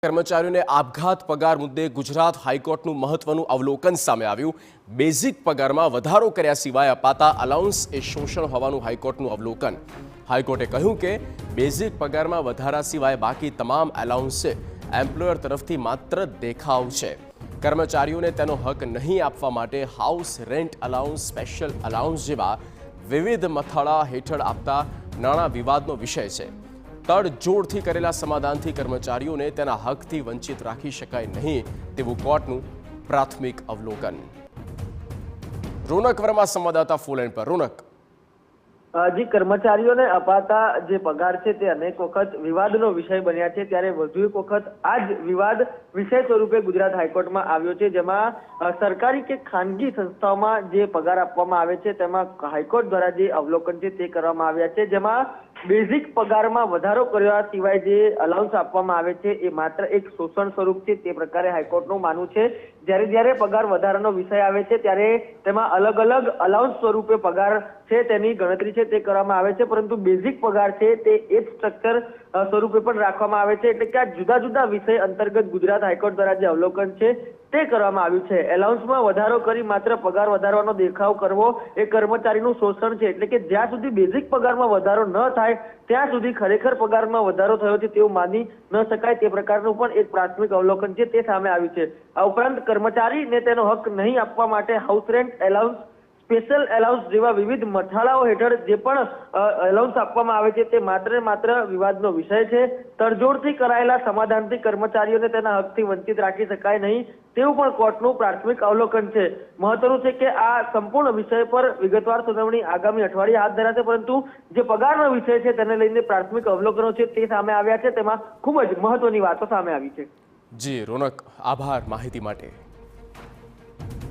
કર્મચારીઓને આપઘાત પગાર મુદ્દે ગુજરાત હાઈકોર્ટનું મહત્વનું અવલોકન સામે આવ્યું। બેઝિક પગારમાં વધારો કર્યા સિવાય અપાતા અલાઉન્સ એ શોષણ હોવાનું હાઈકોર્ટનું અવલોકન। હાઈકોર્ટે કહ્યું કે બેઝિક પગારમાં વધારા સિવાય બાકી તમામ અલાઉન્સે એમ્પ્લોયર તરફથી માત્ર દેખાવ છે। કર્મચારીઓને તેનો હક નહીં આપવા માટે house rent allowance, special allowance જેવા વિવિધ મથાળા હેઠળ આપતા નાણાં વિવાદનો વિષય છે। તડજોડથી કરેલા સમાધાનથી કર્મચારીઓને તેના હકથી વંચિત રાખી શકાય નહીં તેવું કોર્ટનું પ્રાથમિક અવલોકન। રોનક વર્મા સંવાદદાતા ફોન પર। રોનક, जी कर्मचारीओने अपाता जे पगार छे ते अनेक वखत विवादनो विषय बन्या छे, त्यारे वधु एक वखत आज विवाद विषय स्वरूपे गुजरात हाईकोर्टमां आव्यो छे, जेमां सरकारी के खानगी संस्थाओमां जे पगार आपवामां आवे छे तेमां हाईकोर्ट द्वारा जे अवलोकन छे ते करवामां आव्या छे, जेमां बेझिक पगारमां वधारो कर्या सिवाय जे अलाउन्स आपवामां आवे छे ए मात्र एक शोषण स्वरूप छे ते प्रकारे हाईकोर्टनुं मानવું છે। જ્યારે જ્યારે પગાર વધારાનો વિષય આવે છે ત્યારે તેમાં અલગ અલગ અલાઉન્સ સ્વરૂપે પગાર છે તેની ગણતરી છે તે કરવામાં આવે છે, પરંતુ બેઝિક પગાર છે તે એક સ્ટ્રક્ચર સ્વરૂપે પણ રાખવામાં આવે છે। એટલે કે આ જુદા જુદા વિષય અંતર્ગત ગુજરાત હાઈકોર્ટ દ્વારા જે અવલોકન છે તે કરવામાં આવ્યું છે। એલાઉન્સમાં વધારો કરી માત્ર પગાર વધારવાનો દેખાવ કરવો એ કર્મચારીનું શોષણ છે। એટલે કે જ્યાં સુધી બેઝિક પગારમાં વધારો ન થાય ત્યાં સુધી ખરેખર પગારમાં વધારો થયો છે તેવું માની ન શકાય તે પ્રકારનું પણ એક પ્રાથમિક અવલોકન છે તે સામે આવ્યું છે। આ ઉપરાંત કર્મચારીને તેનો હક નહીં આપવા માટે house rent allowance, special allowance જેવા વિવિધ મથાળાઓ હેઠળ જે પણ એલાઉન્સ આપવામાં આવે છે તે માત્ર ને માત્ર વિવાદનો વિષય છે। તડજોડથી કરાયેલા સમાધાનથી કર્મચારીઓને તેના હકથી વંચિત રાખી શકાય નહીં તેવું પણ કોર્ટનું પ્રાથમિક અવલોકન છે। મહત્વનું છે કે આ સંપૂર્ણ વિષય પર વિગતવાર સુનાવણી આગામી અઠવાડિયે હાથ ધરાશે, પરંતુ જે પગારનો વિષય છે તેને લઈને પ્રાથમિક અવલોકનો છે તે સામે આવ્યા છે, તેમાં ખૂબ જ મહત્વની વાતો સામે આવી છે। જી રોનક, આભાર માહિતી માટે।